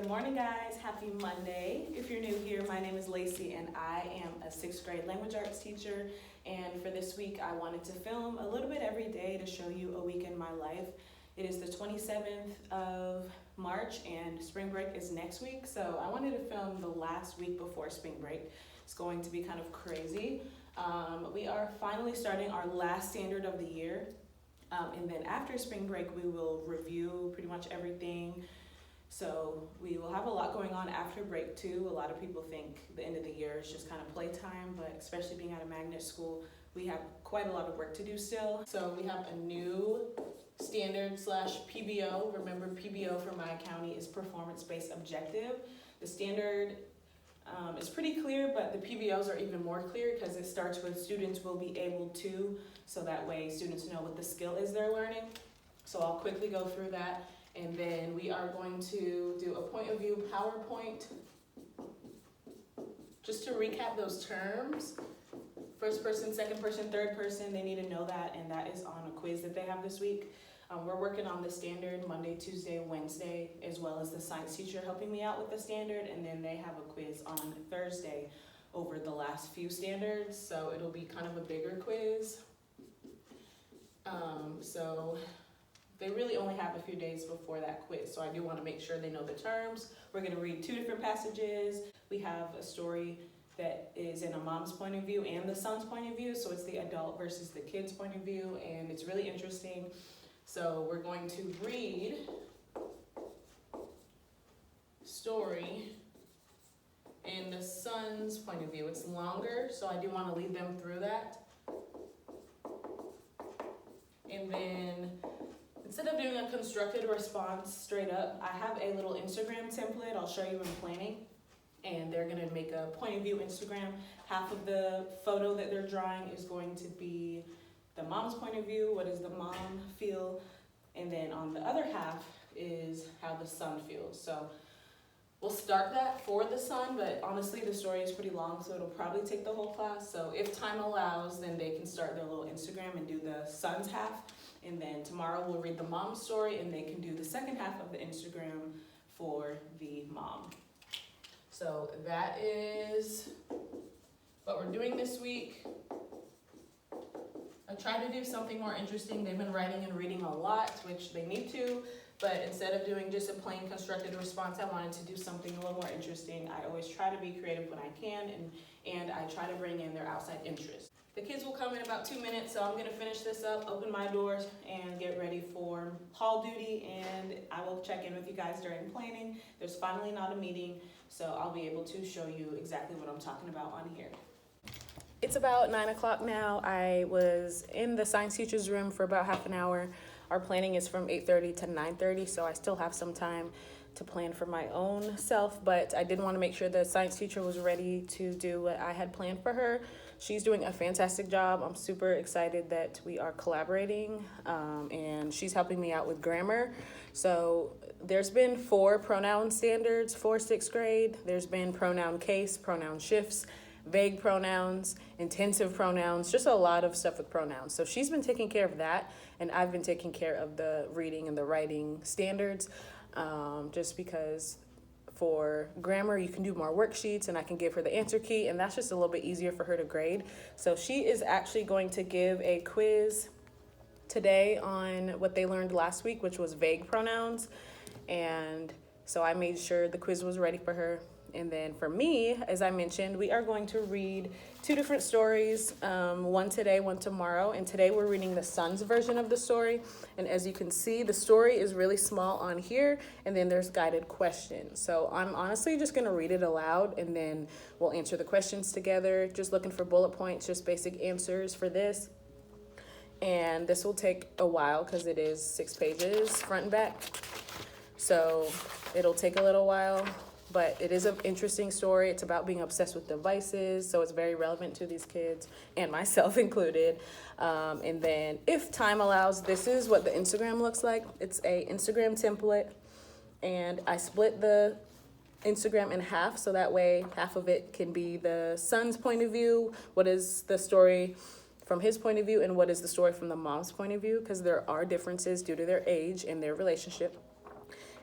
Good morning, guys. Happy Monday. If you're new here, my name is Lacey and I am a 6th grade language arts teacher. And for this week, I wanted to film a little bit every day to show you a week in my life. It is the 27th of March and spring break is next week. So I wanted to film the last week before spring break. It's going to be kind of crazy. We are finally starting our last standard of the year. And then after spring break, we will review pretty much everything. So we will have a lot going on after break too. A lot of people think the end of the year is just kind of playtime, but especially being at a magnet school, we have quite a lot of work to do still. So we have a new standard / PBO. Remember, PBO for my county is performance-based objective. The standard is pretty clear, but the PBOs are even more clear because it starts with students will be able to, so that way students know what the skill is they're learning. So I'll quickly go through that. And then we are going to do a point of view PowerPoint. Just to recap those terms, first person, second person, third person, they need to know that, and that is on a quiz that they have this week. We're working on the standard Monday, Tuesday, Wednesday, as well as the science teacher helping me out with the standard, and then they have a quiz on Thursday over the last few standards, so it'll be kind of a bigger quiz. So they really only have a few days before that quiz, so I do want to make sure they know the terms. We're going to read 2 different passages. We have a story that is in a mom's point of view and the son's point of view, so it's the adult versus the kid's point of view, and it's really interesting. So we're going to read story in the son's point of view. It's longer, so I do want to lead them through that. And then instead of doing a constructed response straight up, I have a little Instagram template I'll show you in planning. And they're gonna make a point of view Instagram. Half of the photo that they're drawing is going to be the mom's point of view, what does the mom feel? And then on the other half is how the son feels. So we'll start that for the son, but honestly the story is pretty long, so it'll probably take the whole class. So if time allows, then they can start their little Instagram and do the son's half. And then tomorrow we'll read the mom's story and they can do the second half of the Instagram for the mom. So that is what we're doing this week. I tried to do something more interesting. They've been writing and reading a lot, which they need to, but instead of doing just a plain constructed response, I wanted to do something a little more interesting. I always try to be creative when I can, and I try to bring in their outside interests. The kids will come in about 2 minutes, so I'm gonna finish this up, open my doors, and get ready for hall duty, and I will check in with you guys during planning. There's finally not a meeting, so I'll be able to show you exactly what I'm talking about on here. It's about 9 o'clock now. I was in the science teacher's room for about half an hour. Our planning is from 8:30 to 9:30, so I still have some time to plan for my own self, but I did want to make sure the science teacher was ready to do what I had planned for her. She's doing a fantastic job. I'm super excited that we are collaborating, and she's helping me out with grammar. So there's been 4 pronoun standards for 6th grade. There's been pronoun case, pronoun shifts, vague pronouns, intensive pronouns, just a lot of stuff with pronouns. So she's been taking care of that, and I've been taking care of the reading and the writing standards, just because for grammar you can do more worksheets and I can give her the answer key, and that's just a little bit easier for her to grade. So she is actually going to give a quiz today on what they learned last week, which was vague pronouns, and so I made sure the quiz was ready for her. And then for me, as I mentioned, we are going to read 2 different stories, one today, one tomorrow. And today we're reading the son's version of the story. And as you can see, the story is really small on here, and then there's guided questions. So I'm honestly just gonna read it aloud, and then we'll answer the questions together. Just looking for bullet points, just basic answers for this. And this will take a while because it is 6 pages, front and back. So it'll take a little while. But it is an interesting story. It's about being obsessed with devices, so it's very relevant to these kids, and myself included. And then, if time allows, this is what the Instagram looks like. It's a Instagram template, and I split the Instagram in half, so that way half of it can be the son's point of view, what is the story from his point of view, and what is the story from the mom's point of view, because there are differences due to their age and their relationship.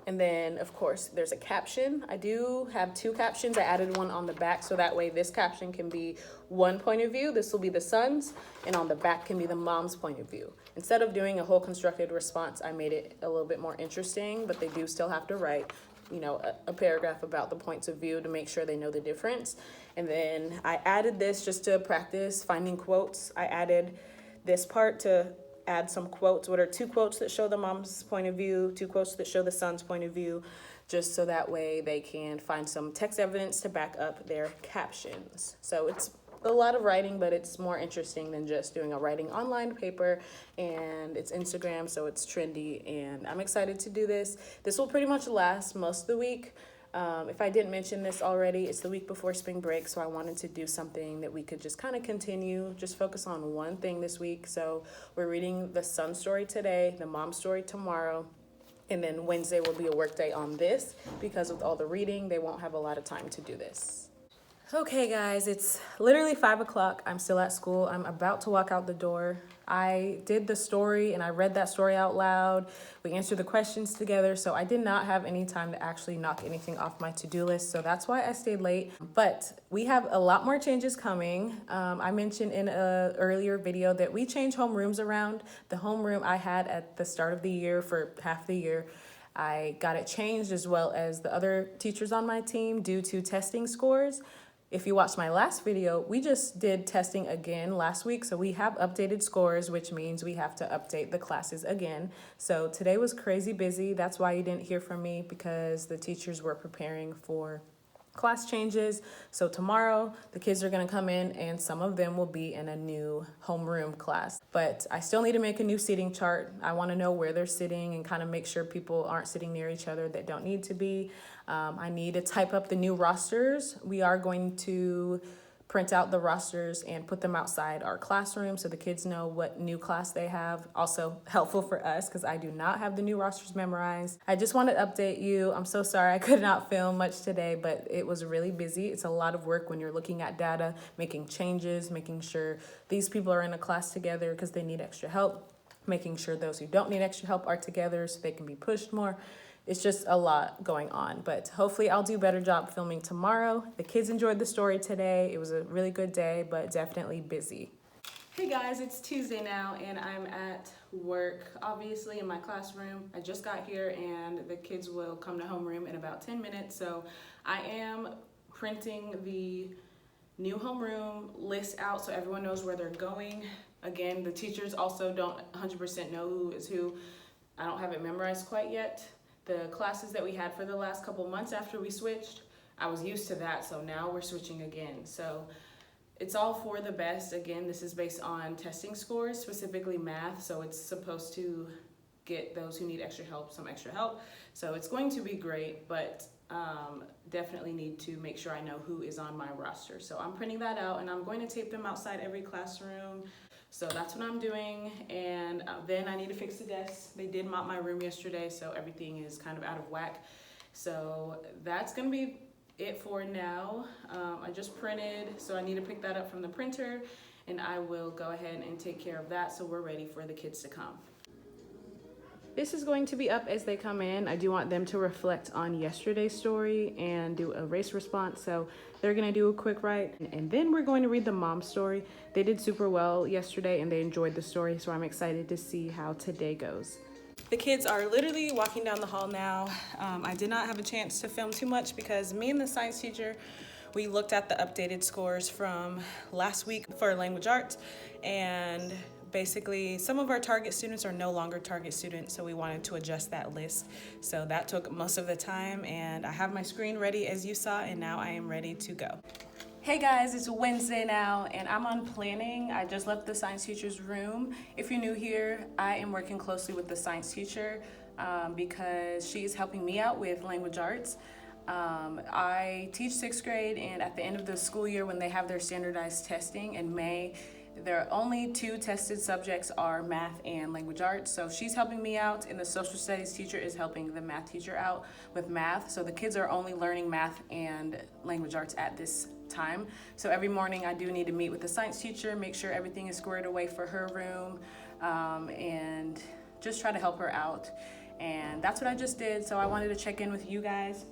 And then, of course, there's a caption. I do have 2 captions. I added one on the back so that way this caption can be one point of view. This will be the son's, and on the back can be the mom's point of view. Instead of doing a whole constructed response, I made it a little bit more interesting, but they do still have to write, you know, a paragraph about the points of view to make sure they know the difference. And then I added this just to practice finding quotes. I added this part to add some quotes. What are 2 quotes that show the mom's point of view, 2 quotes that show the son's point of view, just so that way they can find some text evidence to back up their captions. So it's a lot of writing, but it's more interesting than just doing a writing online paper, and it's Instagram, so it's trendy, and I'm excited to do this. This will pretty much last most of the week. If I didn't mention this already, it's the week before spring break, so I wanted to do something that we could just kind of continue, just focus on one thing this week. So we're reading the son story today, the mom story tomorrow, and then Wednesday will be a work day on this because with all the reading, they won't have a lot of time to do this. Okay guys, it's literally 5 o'clock. I'm still at school. I'm about to walk out the door. I did the story and I read that story out loud. We answered the questions together, so I did not have any time to actually knock anything off my to-do list, so that's why I stayed late. But we have a lot more changes coming. I mentioned in an earlier video that we changed homerooms around. The homeroom I had at the start of the year for half the year, I got it changed, as well as the other teachers on my team, due to testing scores. If you watched my last video, we just did testing again last week, so we have updated scores, which means we have to update the classes again. So today was crazy busy. That's why you didn't hear from me, because the teachers were preparing for class changes. So tomorrow the kids are going to come in and some of them will be in a new homeroom class. But I still need to make a new seating chart. I want to know where they're sitting and kind of make sure people aren't sitting near each other that don't need to be. I need to type up the new rosters. We are going to print out the rosters and put them outside our classroom so the kids know what new class they have. Also helpful for us because I do not have the new rosters memorized. I just wanted to update you. I'm so sorry I could not film much today, but it was really busy. It's a lot of work when you're looking at data, making changes, making sure these people are in a class together because they need extra help, making sure those who don't need extra help are together so they can be pushed more. It's just a lot going on, but hopefully I'll do a better job filming tomorrow. The kids enjoyed the story today. It was a really good day, but definitely busy. Hey guys, it's Tuesday now and I'm at work, obviously in my classroom. I just got here and the kids will come to homeroom in about 10 minutes. So I am printing the new homeroom list out so everyone knows where they're going. Again, the teachers also don't 100% know who is who. I don't have it memorized quite yet. The classes that we had for the last couple months after we switched, I was used to that, so now we're switching again. So it's all for the best. Again, this is based on testing scores, specifically math, so it's supposed to get those who need extra help some extra help. So it's going to be great, but definitely need to make sure I know who is on my roster. So I'm printing that out and I'm going to tape them outside every classroom. So that's what I'm doing, and then I need to fix the desks. They did mop my room yesterday, so everything is kind of out of whack. So that's gonna be it for now. I just printed, so I need to pick that up from the printer, and I will go ahead and take care of that so we're ready for the kids to come. This is going to be up as they come in. I do want them to reflect on yesterday's story and do a race response. So they're gonna do a quick write and then we're going to read the mom story. They did super well yesterday and they enjoyed the story. So I'm excited to see how today goes. The kids are literally walking down the hall now. I did not have a chance to film too much because me and the science teacher, we looked at the updated scores from last week for language arts, and basically some of our target students are no longer target students, so we wanted to adjust that list. So that took most of the time, and I have my screen ready as you saw, and now I am ready to go. Hey guys, it's Wednesday now and I'm on planning. I just left the science teacher's room. If you're new here, I am working closely with the science teacher because she's helping me out with language arts. I teach 6th grade, and at the end of the school year when they have their standardized testing in May, their only 2 tested subjects are math and language arts. So she's helping me out, and the social studies teacher is helping the math teacher out with math. So the kids are only learning math and language arts at this time. So every morning I do need to meet with the science teacher, make sure everything is squared away for her room, and just try to help her out. And that's what I just did, so I wanted to check in with you guys.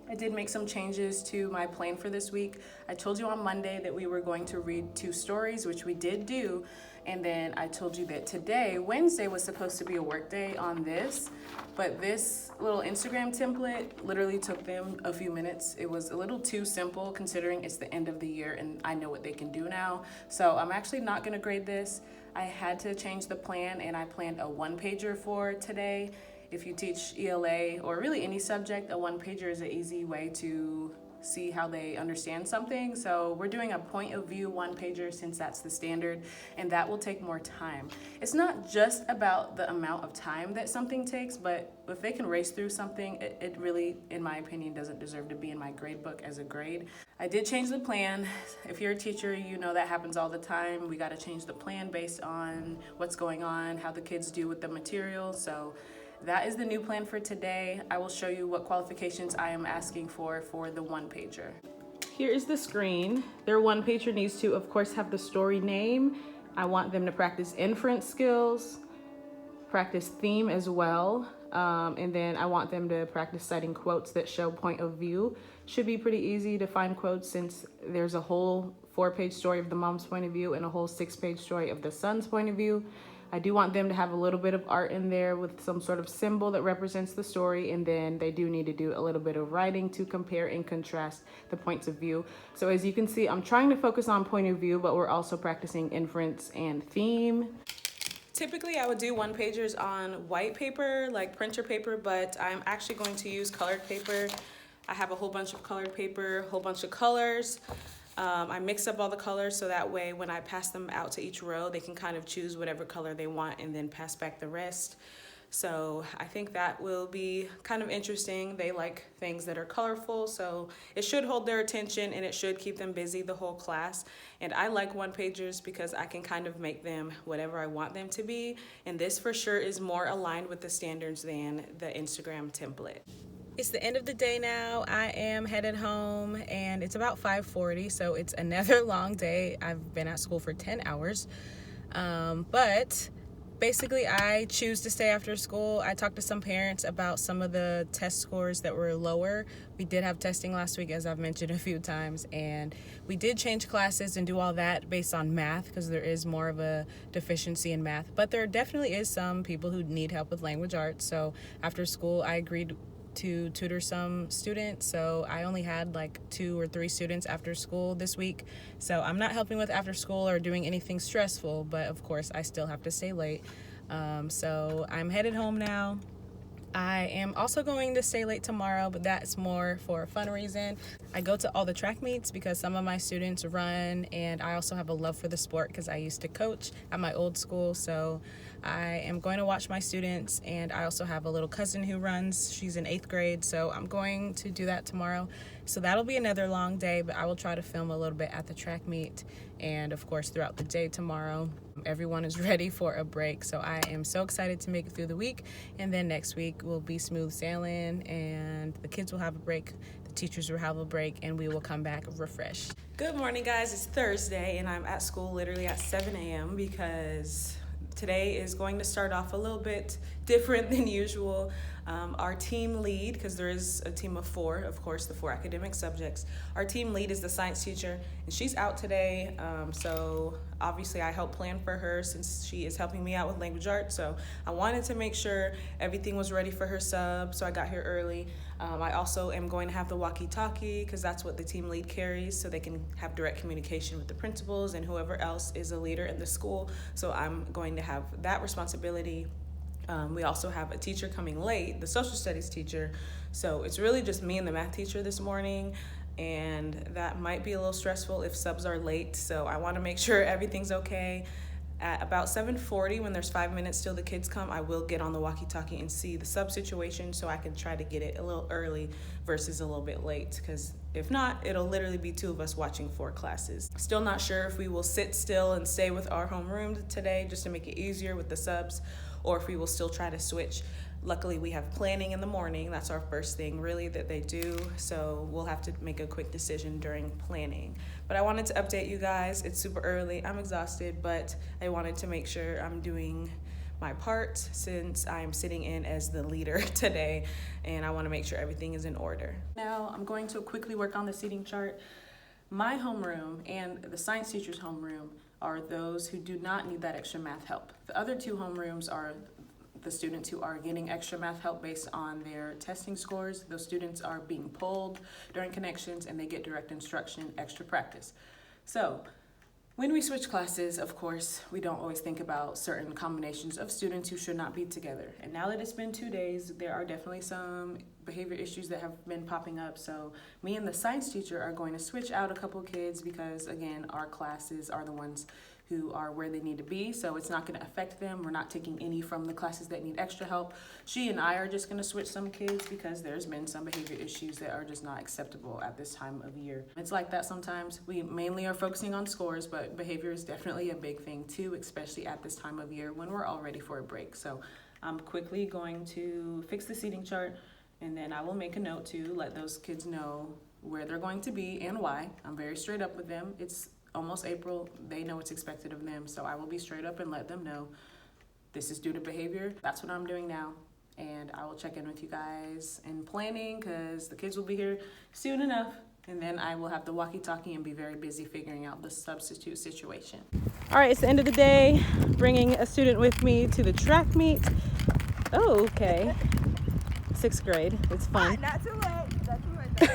I did make some changes to my plan for this week. I told you on Monday that we were going to read 2 stories, which we did do. And then I told you that today, Wednesday, was supposed to be a work day on this. But this little Instagram template literally took them a few minutes. It was a little too simple considering it's the end of the year and I know what they can do now. So I'm actually not gonna grade this. I had to change the plan and I planned a 1-pager for today. If you teach ELA or really any subject, a 1-pager is an easy way to see how they understand something. So we're doing a point of view 1-pager since that's the standard, and that will take more time. It's not just about the amount of time that something takes, but if they can race through something, it really, in my opinion, doesn't deserve to be in my grade book as a grade. I did change the plan. If you're a teacher, you know that happens all the time. We got to change the plan based on what's going on, how the kids do with the material. So that is the new plan for today. I will show you what qualifications I am asking for the 1-pager. Here is the screen. Their 1-pager needs to, of course, have the story name. I want them to practice inference skills, practice theme as well, and then I want them to practice citing quotes that show point of view. Should be pretty easy to find quotes since there's a whole 4-page story of the mom's point of view and a whole 6-page story of the son's point of view. I do want them to have a little bit of art in there with some sort of symbol that represents the story, and then they do need to do a little bit of writing to compare and contrast the points of view. So as you can see, I'm trying to focus on point of view, but we're also practicing inference and theme. Typically, I would do 1-pagers on white paper, like printer paper, but I'm actually going to use colored paper. I have a whole bunch of colored paper, a whole bunch of colors. I mix up all the colors so that way when I pass them out to each row, they can kind of choose whatever color they want and then pass back the rest. So I think that will be kind of interesting. They like things that are colorful, so it should hold their attention and it should keep them busy the whole class. And I like 1-pagers because I can kind of make them whatever I want them to be. And this for sure is more aligned with the standards than the Instagram template. It's the end of the day now. I am headed home and it's about 5:40, so it's another long day. I've been at school for 10 hours. But basically I choose to stay after school. I talked to some parents about some of the test scores that were lower. We did have testing last week, as I've mentioned a few times, and we did change classes and do all that based on math because there is more of a deficiency in math. But there definitely is some people who need help with language arts. So after school, I agreed to tutor some students, so I only had like 2 or 3 students after school this week, so I'm not helping with after school or doing anything stressful, but of course I still have to stay late. So I'm headed home now. I am also going to stay late tomorrow, but that's more for a fun reason. I go to all the track meets because some of my students run, and I also have a love for the sport because I used to coach at my old school. So I am going to watch my students, and I also have a little cousin who runs. She's in 8th grade, so I'm going to do that tomorrow. So that'll be another long day, but I will try to film a little bit at the track meet and of course throughout the day tomorrow. Everyone is ready for a break, so I am so excited to make it through the week, and then next week will be smooth sailing and the kids will have a break, the teachers will have a break, and we will come back refreshed. Good morning, guys. It's Thursday and I'm at school literally at 7 a.m. because today is going to start off a little bit different than usual. Our team lead, because there is a team of 4, of course, the 4 academic subjects. Our team lead is the science teacher, and she's out today. So obviously I help plan for her since she is helping me out with language arts. So I wanted to make sure everything was ready for her sub, so I got here early. I also am going to have the walkie-talkie because that's what the team lead carries, so they can have direct communication with the principals and whoever else is a leader in the school. So I'm going to have that responsibility. We also have a teacher coming late, the social studies teacher. So it's really just me and the math teacher this morning, and that might be a little stressful if subs are late. So I want to make sure everything's okay. At about 7:40, when there's 5 minutes till the kids come, I will get on the walkie-talkie and see the sub situation so I can try to get it a little early versus a little bit late, because if not, it'll literally be 2 of us watching 4 classes. Still not sure if we will sit still and stay with our homeroom today just to make it easier with the subs, or if we will still try to switch. Luckily, we have planning in the morning. That's our first thing, really, that they do. So we'll have to make a quick decision during planning. But I wanted to update you guys. It's super early. I'm exhausted, but I wanted to make sure I'm doing my part since I'm sitting in as the leader today, and I want to make sure everything is in order. Now I'm going to quickly work on the seating chart. My homeroom and the science teacher's homeroom are those who do not need that extra math help. The other two homerooms are the students who are getting extra math help based on their testing scores. Those students are being pulled during connections and they get direct instruction, extra practice. So when we switch classes, of course, we don't always think about certain combinations of students who should not be together. And now that it's been 2 days, there are definitely some behavior issues that have been popping up. So me and the science teacher are going to switch out a couple kids because, again, our classes are the ones who are where they need to be, so it's not going to affect them. We're not taking any from the classes that need extra help. She and I are just going to switch some kids because there's been some behavior issues that are just not acceptable at this time of year. It's like that sometimes. We mainly are focusing on scores, but behavior is definitely a big thing too, especially at this time of year when we're all ready for a break. So I'm quickly going to fix the seating chart, and then I will make a note to let those kids know where they're going to be and why. I'm very straight up with them. It's almost April, they know what's expected of them, so I will be straight up and let them know this is due to behavior. That's what I'm doing now, and I will check in with you guys in planning because the kids will be here soon enough, and then I will have the walkie-talkie and be very busy figuring out the substitute situation. All right, it's the end of the day, bringing a student with me to the track meet. Oh, okay. 6th grade, it's fun. Not too late, not too late.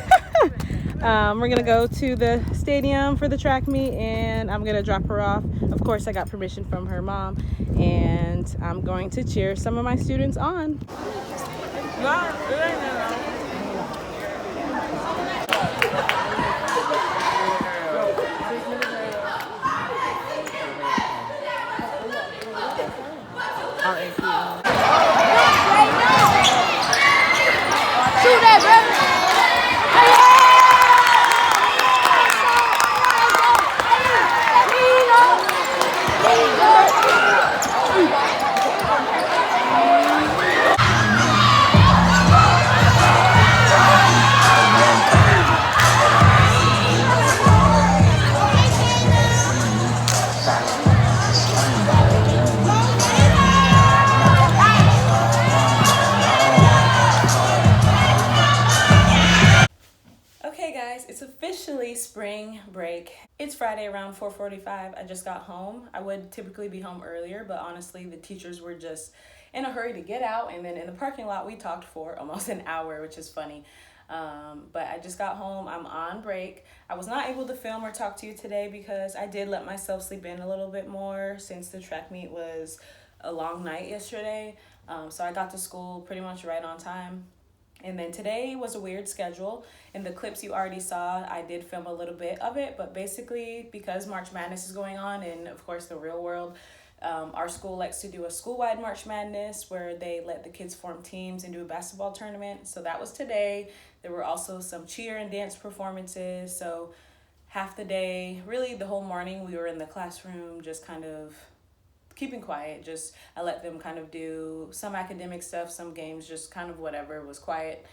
We're gonna go to the stadium for the track meet, and I'm gonna drop her off. Of course, I got permission from her mom, and I'm going to cheer some of my students on. Shoot that, brother! It's officially spring break. It's Friday around 4:45. I just got home. I would typically be home earlier, but honestly, the teachers were just in a hurry to get out. And then in the parking lot, we talked for almost an hour, which is funny. But I just got home. I'm on break. I was not able to film or talk to you today because I did let myself sleep in a little bit more since the track meet was a long night yesterday. So I got to school pretty much right on time. And then today was a weird schedule. In the clips you already saw, I did film a little bit of it, but basically because March Madness is going on and of course the real world, our school likes to do a school-wide March Madness where they let the kids form teams and do a basketball tournament. So that was today. There were also some cheer and dance performances. So half the day, really the whole morning, we were in the classroom just kind of keeping quiet. Just I let them kind of do some academic stuff, some games, just kind of whatever was quiet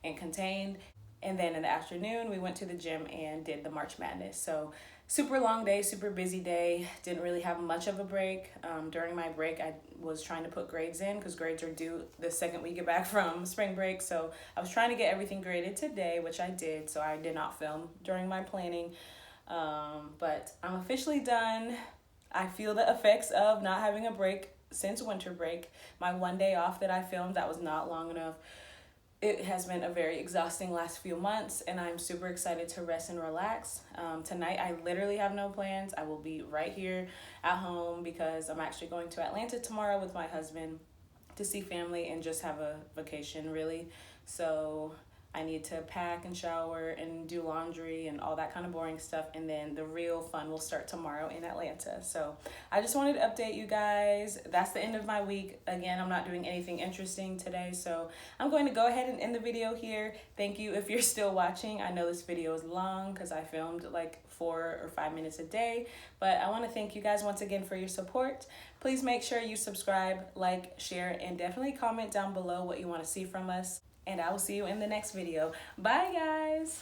and contained. And then in the afternoon, we went to the gym and did the March Madness. So super long day, super busy day. Didn't really have much of a break. During my break, I was trying to put grades in because grades are due the second we get back from spring break. So I was trying to get everything graded today, which I did. So I did not film during my planning. But I'm officially done. I feel the effects of not having a break since winter break. My one day off that I filmed, that was not long enough. It has been a very exhausting last few months, and I'm super excited to rest and relax. Tonight, I literally have no plans. I will be right here at home because I'm actually going to Atlanta tomorrow with my husband to see family and just have a vacation, really. So I need to pack and shower and do laundry and all that kind of boring stuff. And then the real fun will start tomorrow in Atlanta. So I just wanted to update you guys. That's the end of my week. Again, I'm not doing anything interesting today. So I'm going to go ahead and end the video here. Thank you if you're still watching. I know this video is long because I filmed like 4 or 5 minutes a day. But I want to thank you guys once again for your support. Please make sure you subscribe, like, share, and definitely comment down below what you want to see from us. And I will see you in the next video. Bye, guys.